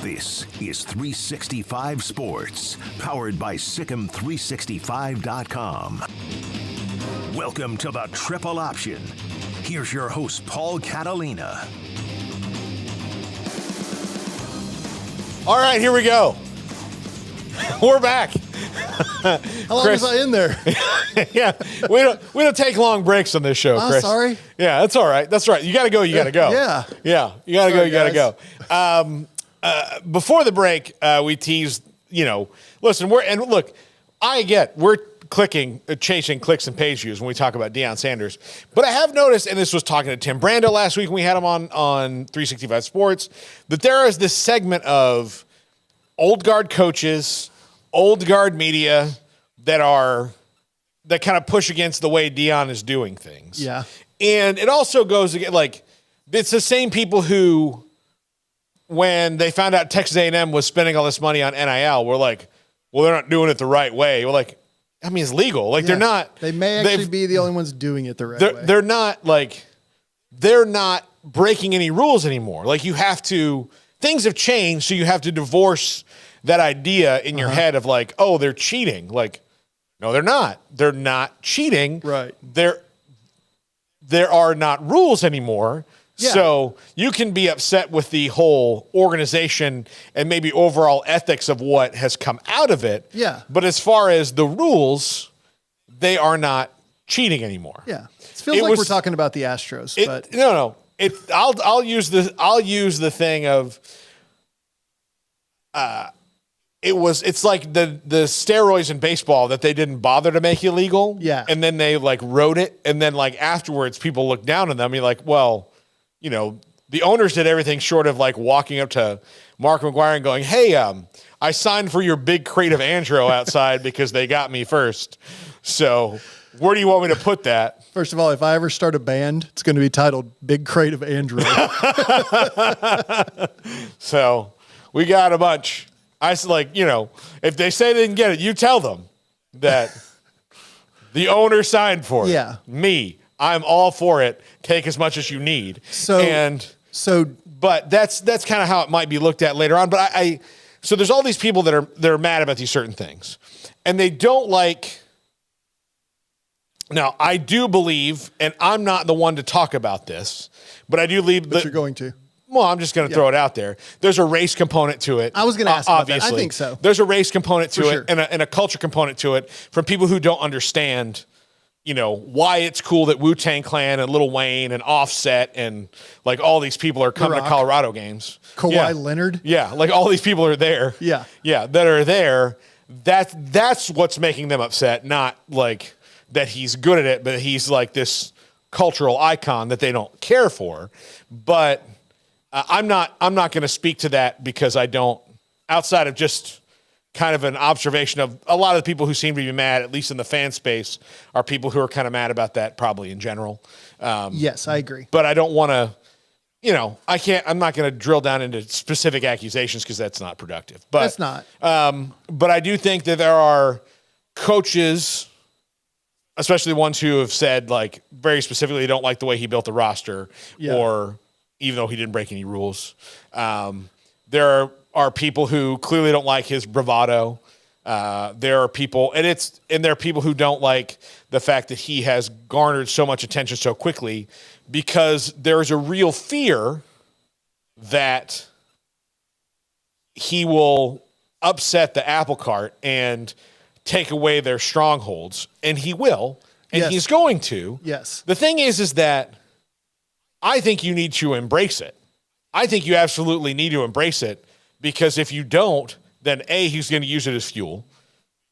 This is 365 Sports, powered by Sikkim365.com. Welcome to the Triple Option. Here's your host, Paul Catalina. All right, here we go. We're back. How long was I in there? Yeah, we don't take long breaks on this show, Chris. Sorry. Yeah, that's all right. That's right. You got to go. You got to go. Yeah. You got to go. You got to go. Before the break, we teased. Listen, we're chasing clicks and page views when we talk about Deion Sanders. But I have noticed, and this was talking to Tim Brando last week when we had him on 365 Sports, that there is this segment of old guard coaches, old guard media that kind of push against the way Deion is doing things. Yeah. And it also goes again, it's the same people who, when they found out Texas A&M was spending all this money on NIL, were like, well, they're not doing it the right way. We're like, I mean, it's legal. They're not. They may actually be the only ones doing it the right way. They're not breaking any rules anymore. Things have changed, so you have to divorce that idea in your head of they're cheating. No, they're not. They're not cheating. Right. There are not rules anymore. Yeah. So you can be upset with the whole organization and maybe overall ethics of what has come out of it. Yeah. But as far as the rules, they are not cheating anymore. Yeah. It feels we're talking about the Astros. But no. I'll use the thing of it's like the steroids in baseball that they didn't bother to make illegal. Yeah. And then they wrote it, and then afterwards people look down on them. You're like, well, the owners did everything short of walking up to Mark McGuire and going, hey, I signed for your big crate of Andro outside because they got me first. So where do you want me to put that? First of all, if I ever start a band, it's going to be titled Big Crate of Andro. So we got a bunch. I said, if they say they didn't get it, you tell them that the owner signed for it. Yeah. Me. I'm all for it. Take as much as you need. But that's kind of how it might be looked at later on. But so there's all these people that are mad about these certain things, and they don't like. Now, I do believe, and I'm not the one to talk about this, but I do believe that you're going to. Well, I'm just going to throw it out there. There's a race component to it. I was going to ask about that. I think so. There's a race component to it and a culture component to it from people who don't understand, why it's cool that Wu-Tang Clan and Lil Wayne and Offset and all these people are coming to Colorado games. Kawhi Leonard. Yeah, all these people are there. Yeah. Yeah, that are there. That's what's making them upset, not that he's good at it, but he's this cultural icon that they don't care for. But I'm not going to speak to that because I don't, outside of just kind of an observation of a lot of the people who seem to be mad, at least in the fan space, are people who are kind of mad about that probably in general. Yes, I agree. But I don't want to, I'm not going to drill down into specific accusations because that's not productive. But that's not. But I do think that there are coaches, especially the ones who have said very specifically they don't like the way he built the roster or even though he didn't break any rules. There are people who clearly don't like his bravado. There are people, and there are people who don't like the fact that he has garnered so much attention so quickly because there is a real fear that he will upset the apple cart and take away their strongholds, and he will, and he's going to. Yes. The thing is that I think you need to embrace it. I think you absolutely need to embrace it because if you don't, then A, he's going to use it as fuel,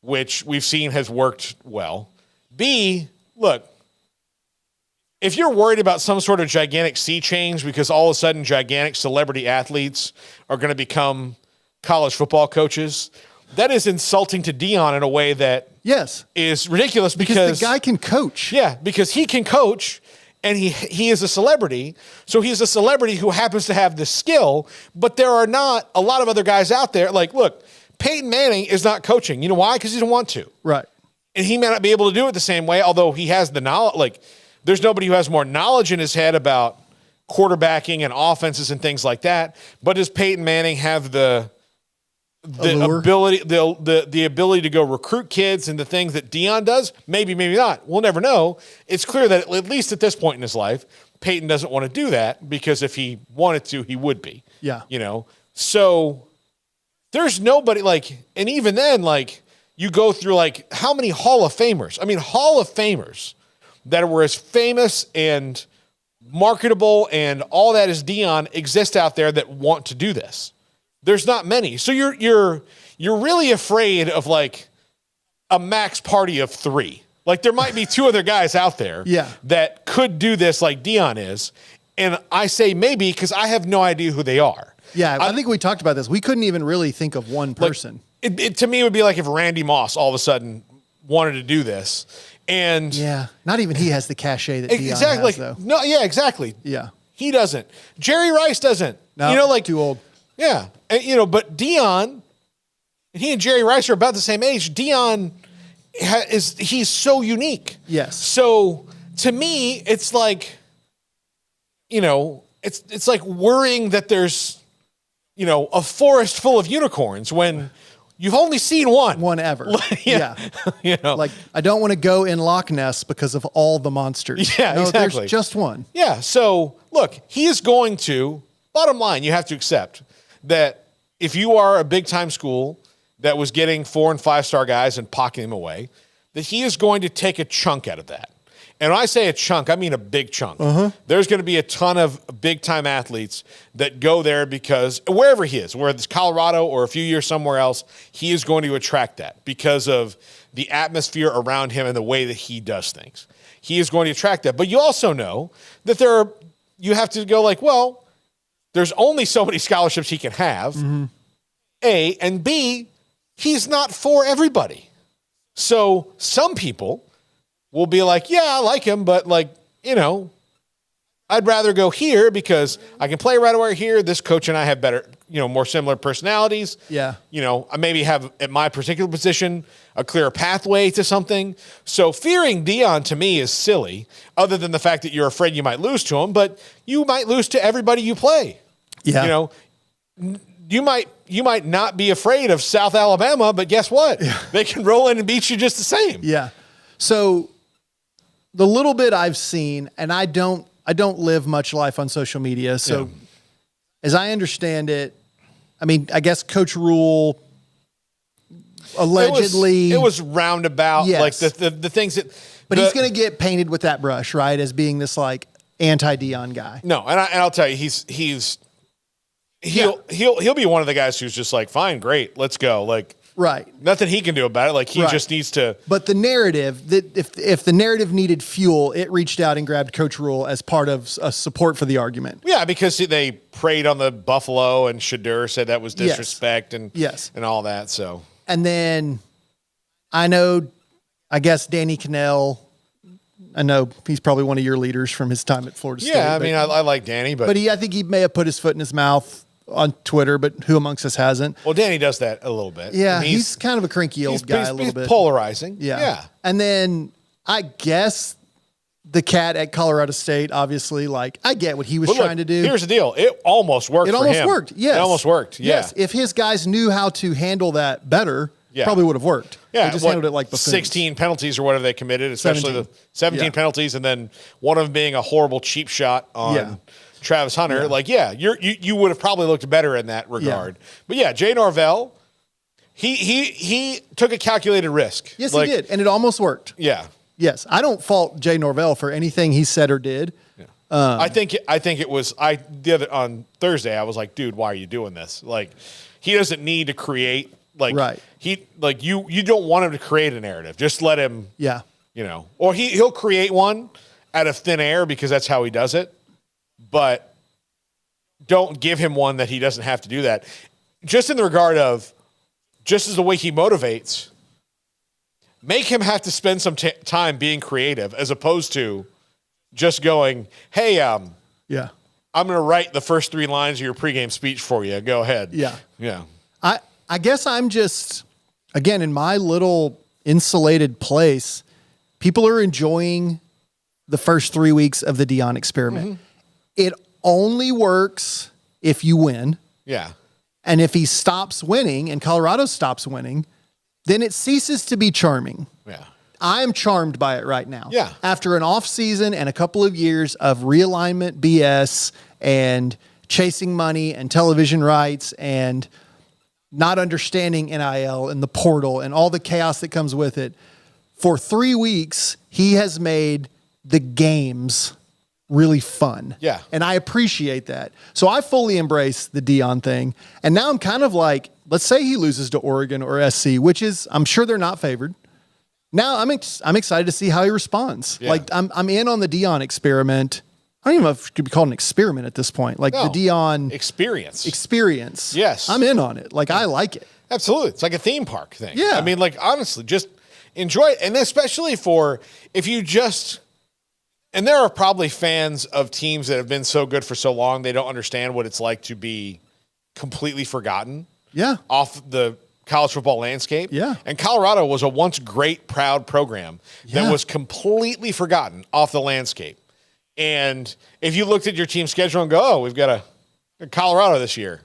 which we've seen has worked well. B, look, if you're worried about some sort of gigantic sea change because all of a sudden gigantic celebrity athletes are going to become college football coaches, that is insulting to Deion in a way that is ridiculous because the guy can coach. Yeah, because he can coach. And he is a celebrity, so he's a celebrity who happens to have this skill, but there are not a lot of other guys out there. Look, Peyton Manning is not coaching. You know why? Because he doesn't want to. Right. And he may not be able to do it the same way, although he has the knowledge. There's nobody who has more knowledge in his head about quarterbacking and offenses and things like that. But does Peyton Manning have the Allure? the ability to go recruit kids and the things that Deion does? Maybe, maybe not. We'll never know. It's clear that at least at this point in his life, Peyton doesn't want to do that, because if he wanted to, he would be. Yeah. So there's nobody and even then, you go through how many Hall of Famers? I mean, Hall of Famers that were as famous and marketable and all that as Deion exist out there that want to do this. There's not many. So you're really afraid of a max party of 3. There might be 2 other guys out there that could do this like Deion is. And I say maybe because I have no idea who they are. Yeah, I think we talked about this. We couldn't even really think of one person. It to me would be like if Randy Moss all of a sudden wanted to do this. And yeah, not even he has the cachet that Deion exactly has, though. No, yeah, exactly. Yeah. He doesn't. Jerry Rice doesn't. No, too old. Yeah. And, but Deion, he and Jerry Rice are about the same age. Deion he's so unique. Yes. So to me, it's it's like worrying that there's, a forest full of unicorns when you've only seen one. One ever. Yeah. I don't want to go in Loch Ness because of all the monsters. Yeah, no, exactly. There's just one. Yeah. So look, he is going to, bottom line, you have to accept that if you are a big time school that was getting 4 and 5 star guys and pocketing them away, that he is going to take a chunk out of that. And when I say a chunk, I mean a big chunk. There's going to be a ton of big-time athletes that go there because wherever he is, whether it's Colorado or a few years somewhere else, he is going to attract that because of the atmosphere around him and the way that he does things. He is going to attract that. But you also know that you have to go well, there's only so many scholarships he can have, A, and B, he's not for everybody. So some people will be yeah, I like him, but I'd rather go here because I can play right away here. This coach and I have better, more similar personalities. Yeah. I maybe have at my particular position a clearer pathway to something. So fearing Deion to me is silly, other than the fact that you're afraid you might lose to him, but you might lose to everybody you play. Yeah. You might not be afraid of South Alabama, but guess what? Yeah. They can roll in and beat you just the same. Yeah. So the little bit I've seen, and I don't live much life on social media. So as I understand it, I mean, I guess Coach Rule allegedly it was roundabout, yes. the things that. But he's going to get painted with that brush, right? As being this anti-Deion guy. No, and I'll tell you, he'll be one of the guys who's just fine, great, let's go. Right. Nothing he can do about it. He just needs to. But the narrative, that if the narrative needed fuel, it reached out and grabbed Coach Rule as part of a support for the argument. Yeah, because they preyed on the Buffalo and Shadur said that was disrespect and all that. So. And then I guess Danny Cannell, I know he's probably one of your leaders from his time at Florida State. Yeah, I mean, I like Danny, but I think he may have put his foot in his mouth on Twitter, but who amongst us hasn't? Well, Danny does that a little bit. Yeah, he's kind of a cranky old guy a little bit. Polarizing. Yeah. And then I guess the cat at Colorado State, obviously, I get what he was trying to do. Here's the deal. It almost worked for him. It almost worked, yes. It almost worked, yeah. Yes, if his guys knew how to handle that better, probably would have worked. Yeah, they just handled it like buffoons. 16 penalties or whatever they committed, especially 17. the 17 penalties, and then one of them being a horrible cheap shot on Travis Hunter. You would have probably looked better in that regard. But Jay Norvell, he took a calculated risk. Yes, he did, and it almost worked. Yeah. Yes, I don't fault Jay Norvell for anything he said or did. Yeah. I think it was on Thursday. I was like, dude, why are you doing this? He doesn't need to create. You don't want him to create a narrative. Just let him. Yeah. Or he'll create one out of thin air because that's how he does it. But don't give him one that he doesn't have to do that. Just in the regard of, just as the way he motivates, make him have to spend some time being creative as opposed to just going, hey, I'm going to write the first 3 lines of your pregame speech for you. Go ahead. Yeah. Yeah. I guess I'm just, again, in my little insulated place, people are enjoying the first 3 weeks of the Deion experiment. Mm-hmm. It only works if you win. Yeah. And if he stops winning and Colorado stops winning, then it ceases to be charming. Yeah. I'm charmed by it right now. Yeah. After an off season and a couple of years of realignment BS and chasing money and television rights and not understanding NIL and the portal and all the chaos that comes with it, for 3 weeks, he has made the games really fun. Yeah. And I appreciate that. So I fully embrace the Deion thing. And now I'm kind of like, let's say he loses to Oregon or SC, which is, I'm sure they're not favored. Now I'm excited to see how he responds. Yeah. Like I'm in on the Deion experiment. I don't even know if it could be called an experiment at this point. Like the Deion experience. Yes. I'm in on it. Like I like it. Absolutely. It's like a theme park thing. Yeah. I mean, like, honestly, just enjoy it. And especially for if you just, and there are probably fans of teams that have been so good for so long, they don't understand what it's like to be completely forgotten. Yeah. Off the college football landscape. Yeah. And Colorado was a once great, proud program that was completely forgotten off the landscape. And if you looked at your team schedule and go, oh, we've got a Colorado this year.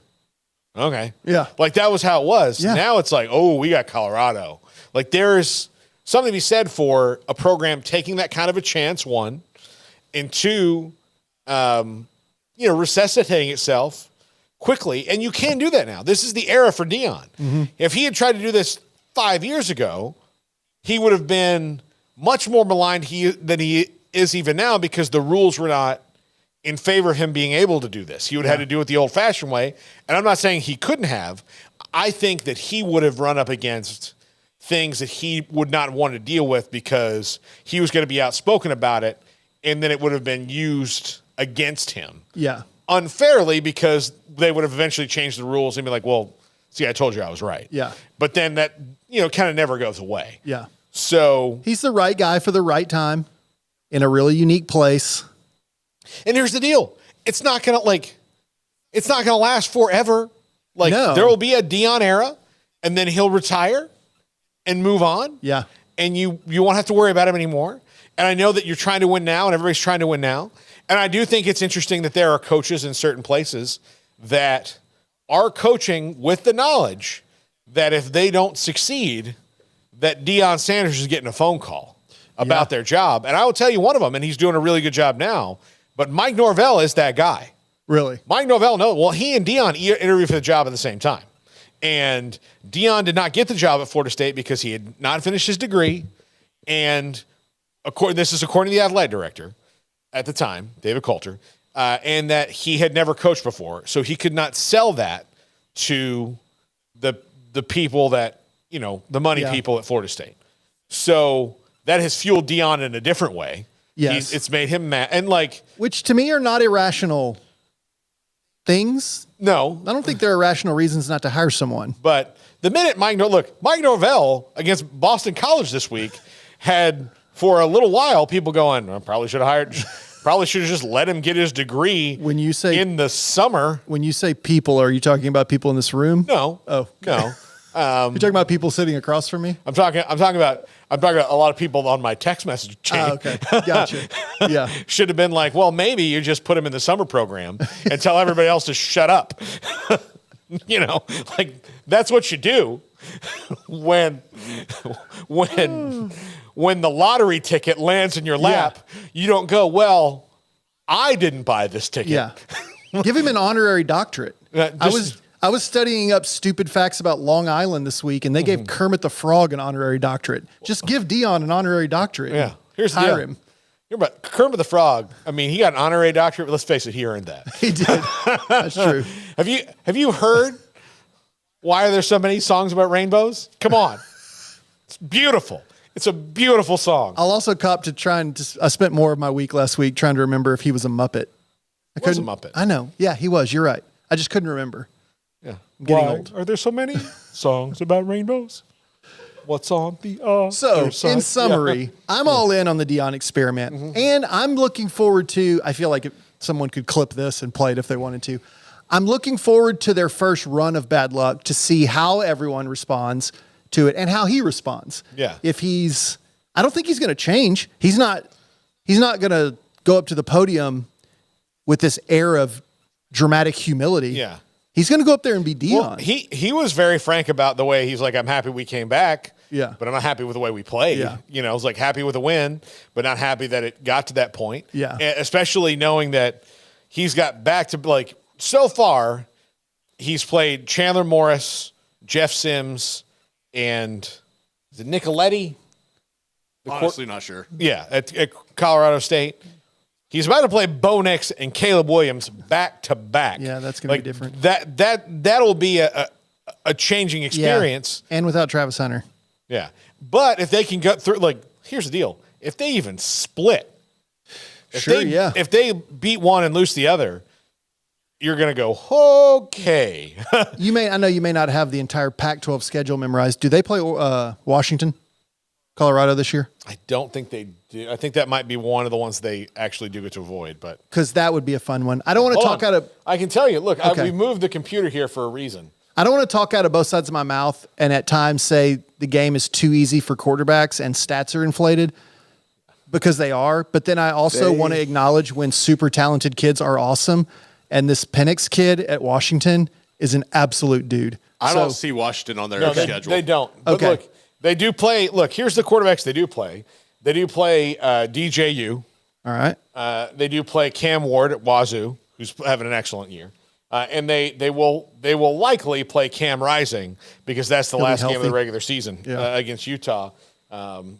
Okay. Yeah. Like that was how it was. Yeah. Now it's like, oh, we got Colorado. Like there's something to be said for a program taking that kind of a chance, one, and two, resuscitating itself quickly. And you can do that now. This is the era for Deion. Mm-hmm. If he had tried to do this 5 years ago, he would have been much more maligned than he is even now because the rules were not in favor of him being able to do this. He would have had to do it the old-fashioned way. And I'm not saying he couldn't have. I think that he would have run up against things that he would not want to deal with because he was going to be outspoken about it, and then it would have been used against him. Yeah. Unfairly because they would have eventually changed the rules and be like, well, see, I told you I was right. Yeah. But then that, kind of never goes away. Yeah. So he's the right guy for the right time in a really unique place. And here's the deal. It's not going to last forever. Like No. there will be a Deion era and then he'll retire and move on. Yeah. And you won't have to worry about him anymore. And I know that you're trying to win now and everybody's trying to win now. And I do think it's interesting that there are coaches in certain places that are coaching with the knowledge that if they don't succeed, that Deion Sanders is getting a phone call about their job. And I will tell you one of them, and he's doing a really good job now, but Mike Norvell is that guy. Really? Mike Norvell, no. Well, he and Deion interviewed for the job at the same time. And Deion did not get the job at Florida State because he had not finished his degree. And this is according to the athletic director at the time, David Coulter, and that he had never coached before. So he could not sell that to the people that, the money people at Florida State. So that has fueled Deion in a different way. Yes. It's made him mad. And which to me are not irrational things. No. I don't think there are rational reasons not to hire someone. But the minute Mike Norvell against Boston College this week had, for a little while, people going, probably should have just let him get his degrry in the summer. When you say people, are you talking about people in this room? No. Oh, okay. No. You're talking about people sitting across from me? I'm talking about a lot of people on my text message chain. Oh, okay. Gotcha. Yeah. Should have been like, well, maybe you just put him in the summer program and tell everybody else to shut up. That's what you do when the lottery ticket lands in your lap. You don't go, well, I didn't buy this ticket. Yeah. Give him an honorary doctorate. I was studying up stupid facts about Long Island this week, and they gave Kermit the Frog an honorary doctorate. Just give Deion an honorary doctorate. Yeah. Here's the hire deal. him. But Kermit the Frog, I mean, he got an honorary doctorate, but let's face it, he earned that. He did. That's true. Have you heard Why Are There So Many Songs About Rainbows? Come on. It's beautiful. It's a beautiful song. I'll also cop to I spent more of my week last week trying to remember if he was a Muppet. He was a Muppet. I know. Yeah, he was. You're right. I just couldn't remember. Yeah. I'm getting old. Are there so many songs about rainbows? What's on the So, side? in summary, I'm all in on the Deion experiment, and I'm looking forward to, I feel like someone could clip this and play it if they wanted to. I'm looking forward to their first run of bad luck to see how everyone responds to it and how he responds. Yeah. I don't think he's going to change. He's not going to go up to the podium with this air of dramatic humility. Yeah. He's going to go up there and be Deion. Well, he was very frank about the way he's like, I'm happy we came back. Yeah. But I'm not happy with the way we played. Yeah. You know, I was like happy with the win, but not happy that it got to that point. Yeah. And especially knowing that he's got back to, like, so far, he's played Chandler Morris, Jeff Sims, and is it Nicoletti? Honestly, not sure. Yeah, at Colorado State. He's about to play Bo Nix and Caleb Williams back to back. Yeah, that's going to be different. That'll be a changing experience. Yeah. And without Travis Hunter. Yeah. But if they can go through, like, here's the deal. If they even split, if they beat one and lose the other, you're going to go, okay. I know you may not have the entire Pac-12 schedule memorized. Do they play Washington, Colorado this year? I don't think they do. I think that might be one of the ones they actually do get to avoid. But because that would be a fun one. I don't want to talk out of. I can tell you. Look, Okay. we moved the computer here for a reason. I don't want to talk out of both sides of my mouth and at times say the game is too easy for quarterbacks and stats are inflated because they are. But then I also want to acknowledge when super talented kids are awesome. And this Penix kid at Washington is an absolute dude. I don't see Washington on their schedule. They don't. But Okay. look, they do play. Look, here's the quarterbacks they do play. They do play DJU. All right. They do play Cam Ward at Wazoo, who's having an excellent year. And they will likely play Cam Rising because that's the last game of the regular season against Utah.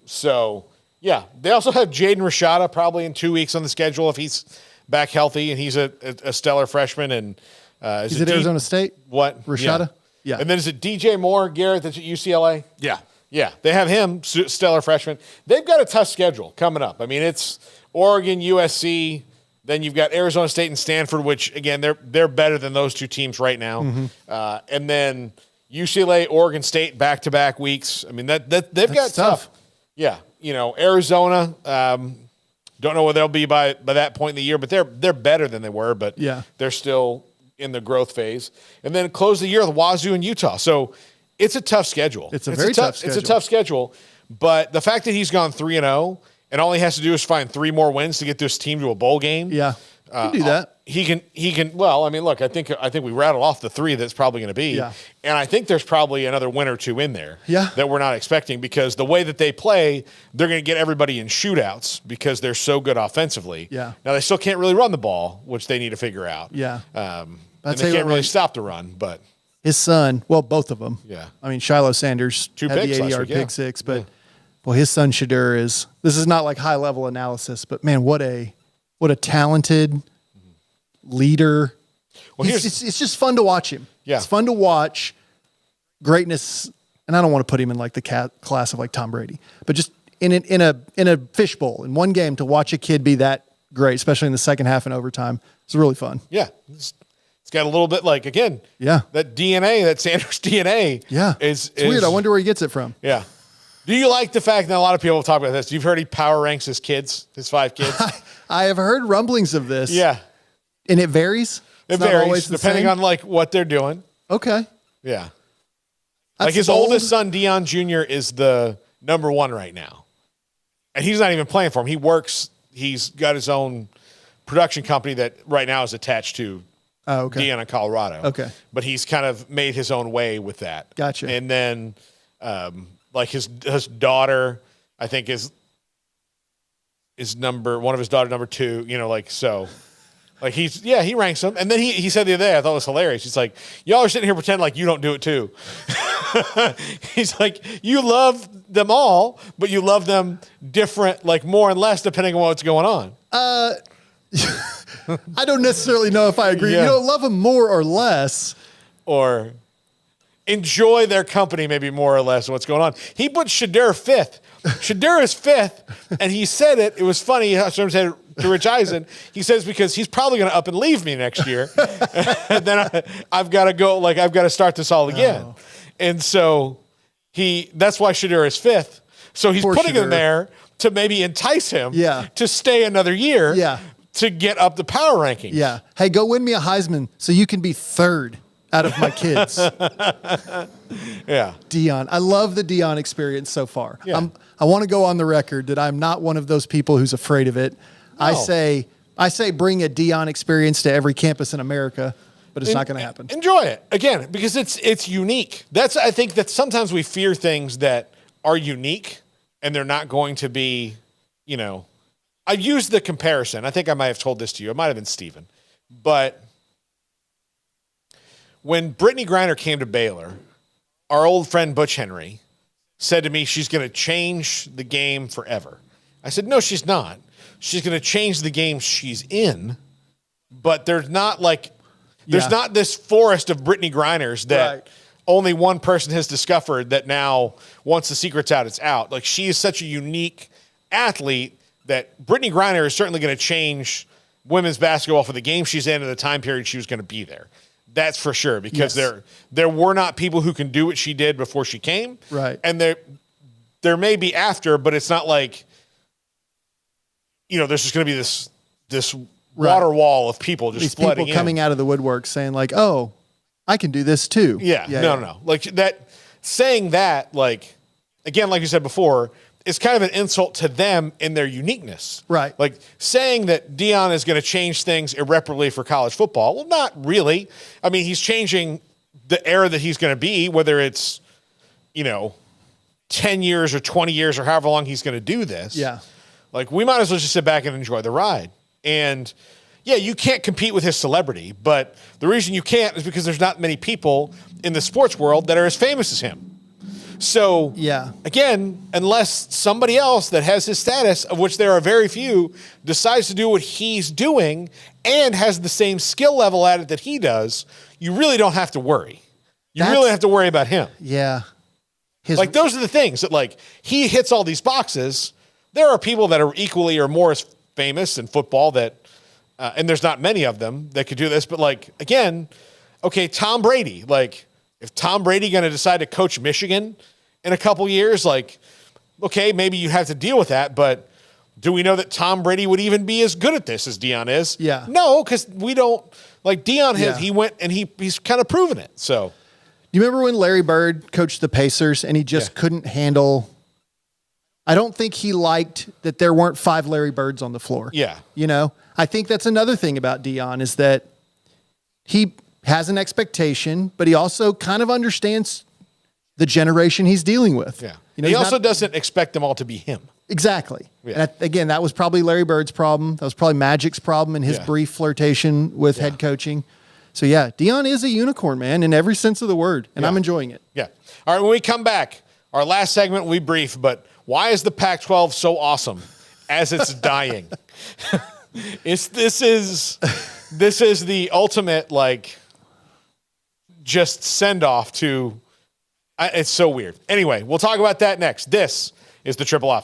So, yeah. They also have Jaden Rashada probably in 2 weeks on the schedule if he's back healthy, and he's a stellar freshman. And Is it Arizona State? What? Rashada? Yeah. And then is it DJ Moore, Garrett, that's at UCLA? Yeah. Yeah, they have him, stellar freshman. They've got a tough schedule coming up. I mean, it's Oregon, USC, then you've got Arizona State and Stanford, which, again, they're better than those two teams right now. Mm-hmm. And then UCLA, Oregon State, back-to-back weeks. I mean, they've got tough. Yeah, you know, Arizona, don't know where they'll be by that point in the year, but they're better than they were, but they're still in the growth phase. And then close the year with Wazoo and Utah. So it's a tough schedule. It's a very tough schedule. It's a tough schedule, but the fact that he's gone 3-0 and all he has to do is find 3 more wins to get this team to a bowl game. Yeah, he can do that. He can. Well, I mean, look, I think we rattled off the 3 that's probably going to be. Yeah. And I think there's probably another win or 2 in there. Yeah. That we're not expecting because the way that they play, they're going to get everybody in shootouts because they're so good offensively. Yeah. Now they still can't really run the ball, which they need to figure out. Yeah. And they can't really stop the run, but. His son, well, both of them. Yeah. I mean, Shiloh Sanders 2 had picks the last 80-yard week, yeah. pick six, but well, his son Shadur this is not like high-level analysis, but man, what a talented leader. Well, It's just fun to watch him. Yeah. It's fun to watch greatness, and I don't want to put him in like the class of like Tom Brady, but just in a fishbowl in one game to watch a kid be that great, especially in the second half and overtime. It's really fun. Yeah. It's got a little bit like, again, that DNA, that Sanders DNA. Yeah. It's weird. I wonder where he gets it from. Yeah. Do you like the fact that a lot of people talk about this? You've heard he power ranks his kids, his 5 kids? I have heard rumblings of this. Yeah. And it varies? It varies depending on like what they're doing. Okay. Yeah. That's like his oldest son, Deion Jr., is the number 1 right now. And he's not even playing for him. He works, he's got his own production company that right now is attached to Deion in Colorado. Okay. But he's kind of made his own way with that. Gotcha. And then like his daughter, I think is one of his daughter number 2, you know, like so. Like he ranks them. And then he said the other day, I thought it was hilarious. He's like, y'all are sitting here pretending like you don't do it too. He's like, you love them all, but you love them different, like more and less depending on what's going on. I don't necessarily know if I agree. Yeah. You don't love them more or less. Or enjoy their company maybe more or less what's going on. He put Shadur 5th. Shadur is 5th, and he said it. It was funny. I said to Rich Eisen, he says because he's probably going to up and leave me next year. And then I've got to go, like I've got to start this all again. Oh. And so that's why Shadur is 5th. So he's putting him there to maybe entice him to stay another year to get up the power rankings. Yeah. Hey, go win me a Heisman so you can be 3rd out of my kids. Yeah. Deion. I love the Deion experience so far. Yeah. I want to go on the record that I'm not one of those people who's afraid of it. No. I say I say bring a Deion experience to every campus in America, but it's not going to happen. Enjoy it again because it's unique. I think that sometimes we fear things that are unique and they're not going to be, I used the comparison. I think I might have told this to you. It might have been Steven. But when Brittany Griner came to Baylor, our old friend Butch Henry said to me, she's going to change the game forever. I said, no, she's not. She's going to change the game she's in, but there's not not this forest of Brittany Griners that only one person has discovered that now once the secret's out, it's out. Like she is such a unique athlete that Brittany Griner is certainly going to change women's basketball for the game she's in and the time period she was going to be there. That's for sure because there were not people who can do what she did before she came. Right. And there may be after, but it's not like, there's just going to be this water wall of people just flooding people coming out of the woodwork saying like, oh, I can do this too. Yeah. No. Like that, saying that, like, again, like you said before, is kind of an insult to them in their uniqueness. Right. Like saying that Deion is going to change things irreparably for college football. Well, not really. I mean, he's changing the era that he's going to be, whether it's, 10 years or 20 years or however long he's going to do this. Yeah. Like we might as well just sit back and enjoy the ride. And yeah, you can't compete with his celebrity, but the reason you can't is because there's not many people in the sports world that are as famous as him. So, again, unless somebody else that has his status, of which there are very few, decides to do what he's doing and has the same skill level at it that he does, you really don't have to worry. You really have to worry about him. Yeah. Those are the things that, like, he hits all these boxes. There are people that are equally or more as famous in football that, and there's not many of them that could do this, but, like, again, okay, Tom Brady, like, if Tom Brady going to decide to coach Michigan in a couple years, like, okay, maybe you have to deal with that, but do we know that Tom Brady would even be as good at this as Deion is? Yeah. No, because we don't, like Deion he went and he's kind of proven it. So. Do you remember when Larry Bird coached the Pacers and he just couldn't handle, I don't think he liked that there weren't 5 Larry Birds on the floor. Yeah. I think that's another thing about Deion is that he has an expectation, but he also kind of understands the generation he's dealing with. Yeah. He also doesn't expect them all to be him. Exactly. Yeah. And again, that was probably Larry Bird's problem. That was probably Magic's problem in his brief flirtation with head coaching. So yeah, Deion is a unicorn, man, in every sense of the word, and I'm enjoying it. Yeah. All right, when we come back, our last segment will be brief, but why is the Pac-12 so awesome as it's dying? This is the ultimate, like, just send off to, it's so weird. Anyway, we'll talk about that next. This is the Triple Option.